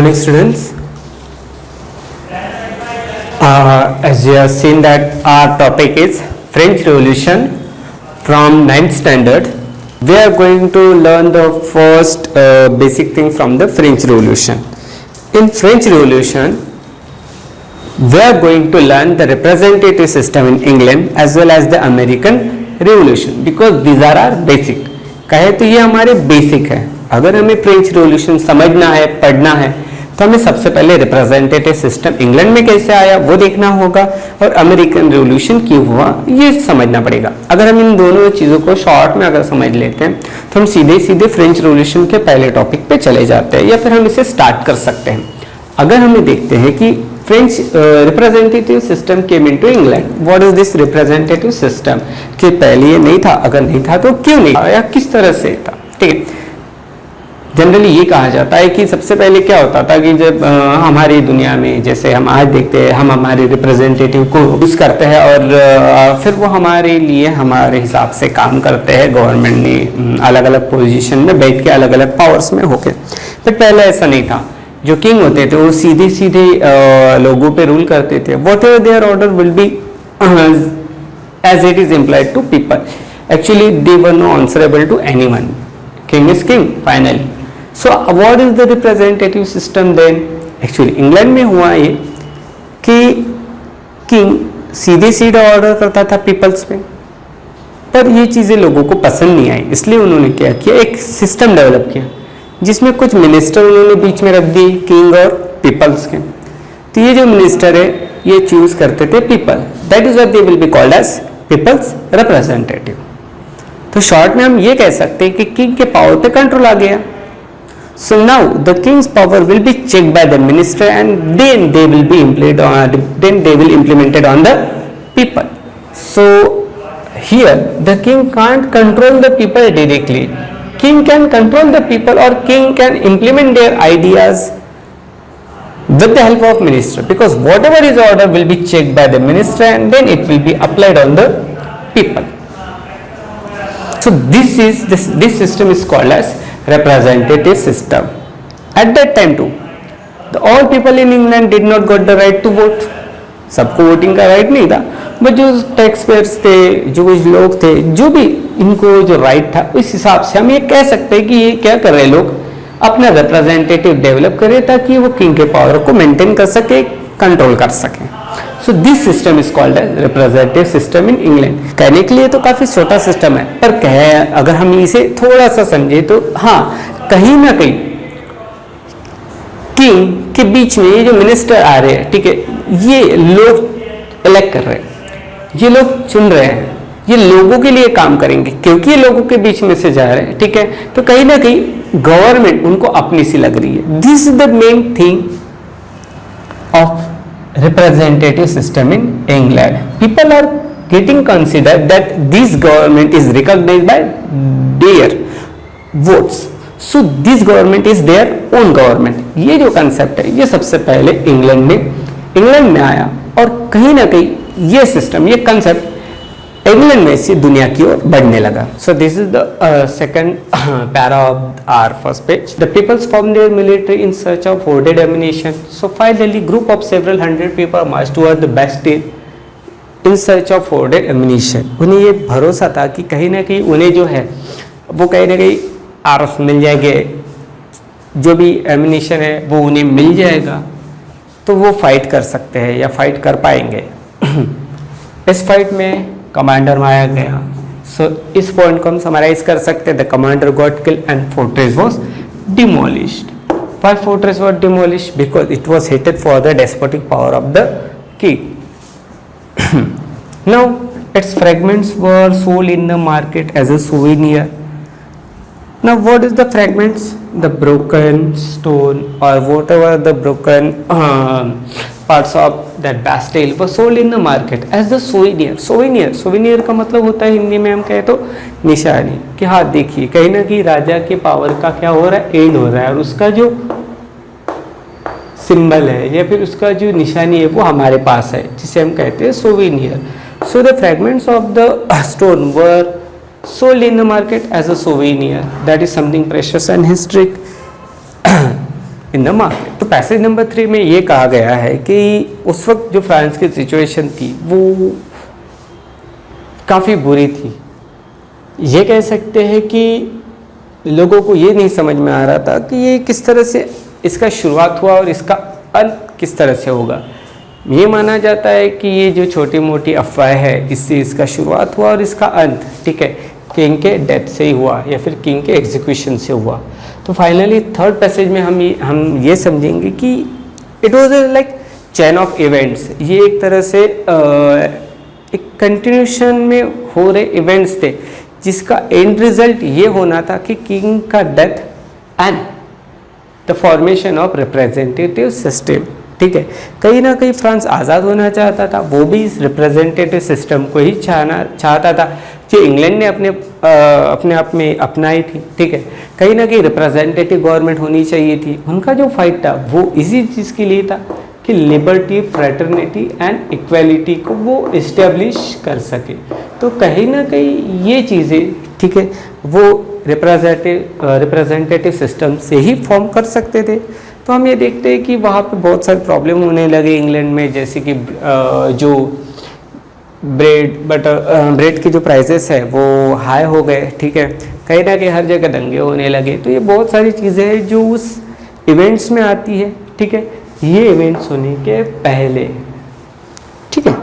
morning, students. As you have seen that our topic is French Revolution from 9th standard. We are going to learn the first basic thing from the French Revolution. In French Revolution, we are going to learn the representative system in England as well as the American Revolution because these are our basic. कहे तो ये हमारे basic है. अगर हमें French revolution समझना है, पढ़ना है, तो हमें सबसे पहले रिप्रेजेंटेटिव सिस्टम इंग्लैंड में कैसे आया वो देखना होगा और अमेरिकन रिवॉल्यूशन क्यों हुआ ये समझना पड़ेगा. अगर हम इन दोनों चीज़ों को शॉर्ट में अगर समझ लेते हैं तो हम सीधे सीधे फ्रेंच रिवॉल्यूशन के पहले टॉपिक पे चले जाते हैं या फिर हम इसे स्टार्ट कर सकते हैं. अगर हमें देखते हैं कि French representative system came into England, what is this representative system, कि पहले ये नहीं था, अगर नहीं था तो क्यों नहीं था या किस तरह से था. ठीक है, जनरली ये कहा जाता है कि सबसे पहले क्या होता था कि जब हमारी दुनिया में जैसे हम आज देखते हैं, हम हमारे रिप्रेजेंटेटिव को यूज करते हैं और फिर वो हमारे लिए हमारे हिसाब से काम करते हैं. गवर्नमेंट ने अलग अलग पोजीशन में बैठ के अलग अलग पावर्स में होके. फिर पहले ऐसा नहीं था. जो किंग होते थे वो सीधे सीधे लोगों पे रूल करते थे. Whatever their order will be as it is implied to people. Actually they were no answerable to anyone. King is king finally. So what is the representative system then. Actually England में हुआ ये कि king सीधे सीधे order करता था peoples पे, पर ये चीज़ें लोगों को पसंद नहीं आई. इसलिए उन्होंने क्या किया, एक सिस्टम डेवलप किया जिसमें कुछ मिनिस्टर उन्होंने बीच में रख दिए किंग और पीपल्स के. तो ये जो मिनिस्टर है ये चूज करते थे people. That is what they will be called as people's representative. तो शॉर्ट में हम ये कह सकते हैं कि किंग के पावर पे कंट्रोल आ गया. So now the king's power will be check by the minister and then they will be implemented on the people. So here the king can't control the people directly. King can control the people or king can implement their ideas with the help of minister, because whatever is order will be checked by the minister and then it will be applied on the people. So this system is called as representative system. At that time too, all people in England did not got the right to vote. सबको voting का right नहीं था, but जो tax payers थे, जो कुछ लोग थे, जो भी इनको जो राइट था, इस हिसाब से हम ये कह सकते हैं कि ये क्या कर रहे लोग, अपना रिप्रेजेंटेटिव डेवलप करें ताकि वो किंग के पावर को मेंटेन कर सके, कंट्रोल कर सके. So this system is called as representative system in England. कहने के लिए तो काफी छोटा सिस्टम है, पर कहे अगर हम इसे थोड़ा सा समझे तो हाँ, कहीं ना कहीं किंग के बीच में ये जो मिनिस्टर आ रहे हैं, ठीक है, ये लोग इलेक्ट कर रहे हैं, ये लोग चुन रहे हैं, ये लोगों के लिए काम करेंगे क्योंकि ये लोगों के बीच में से जा रहे हैं. ठीक है, तो कहीं ना कहीं गवर्नमेंट उनको अपनी सी लग रही है. This is the main thing of representative system in England. People are getting considered that this government is recognised by their votes. So this government is their own government. ये जो कंसेप्ट है ये सबसे पहले इंग्लैंड में आया और कहीं ना कहीं ये सिस्टम, ये कंसेप्ट इंग्लैंड में से दुनिया की ओर बढ़ने लगा. So this is the second para of our first page. The people's form their military in search of hoarded ammunition. So finally group of several hundred people march toward the Bastille in search of hoarded ammunition. उन्हें ये भरोसा था कि कहीं ना कहीं उन्हें जो है वो कहीं ना कहीं आर्म्स मिल जाएंगे, जो भी एम्यूनिशन है वो उन्हें मिल जाएगा, तो वो फाइट कर सकते हैं या फाइट कर पाएंगे. इस फाइट में कमांडर मारा गया. सो इस पॉइंट को हम समराइज कर सकते हैं. The commander got killed and fortress was demolished. Why fortress was demolished? Because it was hated for the despotic power of the king. Now its fragments were sold in the market as a souvenir. Now what is the fragments? The broken stone or whatever the broken parts of that Bastille were sold in the market as the souvenir. Souvenir का मतलब होता है हिंदी में हम कहें तो निशानी, कि हाँ देखिए कहीं ना कहीं राजा के पावर का क्या हो रहा है, एंड हो रहा है और उसका जो सिंबल है या फिर उसका जो निशानी है वो हमारे पास है, जिसे हम कहते हैं souvenir. So the fragments of the stone were sold in the market as a souvenir. That is something precious and historic. In the market. तो पैसेज नंबर 3 में ये कहा गया है कि उस वक्त जो फ्रांस की सिचुएशन थी वो काफ़ी बुरी थी। ये कह सकते हैं कि लोगों को ये नहीं समझ में आ रहा था कि ये किस तरह से इसका शुरुआत हुआ और इसका अंत किस तरह से होगा। ये माना जाता है कि ये जो छोटी मोटी अफवाह है, इससे इसका शुरुआत हुआ और इसका अंत, ठीक है, किंग के डेथ से ही हुआ या फिर किंग के एग्जीक्यूशन से हुआ। तो फाइनली थर्ड पैसेज में हम ये समझेंगे कि it was like chain of events. ये एक तरह से एक कंटिन्यूशन में हो रहे इवेंट्स थे जिसका एंड रिजल्ट ये होना था कि किंग का death and the formation of representative system. ठीक है, कहीं ना कहीं फ्रांस आज़ाद होना चाहता था, वो भी इस रिप्रेजेंटेटिव सिस्टम को ही चाहता था जो इंग्लैंड ने अपने आप में अपनाई थी। ठीक है, कहीं ना कहीं रिप्रेजेंटेटिव गवर्नमेंट होनी चाहिए थी। उनका जो फाइट था वो इसी चीज़ के लिए था कि लिबर्टी, फ्रेटर्निटी एंड इक्वालिटी को वो इस्टेब्लिश कर सके। तो कहीं ना कहीं ये चीज़ें, ठीक है, वो रिप्रेजेंटेटिव सिस्टम से ही फॉर्म कर सकते थे। तो हम ये देखते हैं कि वहाँ पे बहुत सारे प्रॉब्लम होने लगे इंग्लैंड में, जैसे कि जो ब्रेड की जो प्राइसेस है वो हाई हो गए। ठीक है, कहीं ना कहीं हर जगह दंगे होने लगे। तो ये बहुत सारी चीज़ें हैं जो उस इवेंट्स में आती है। ठीक है, ये इवेंट्स होने के पहले, ठीक है।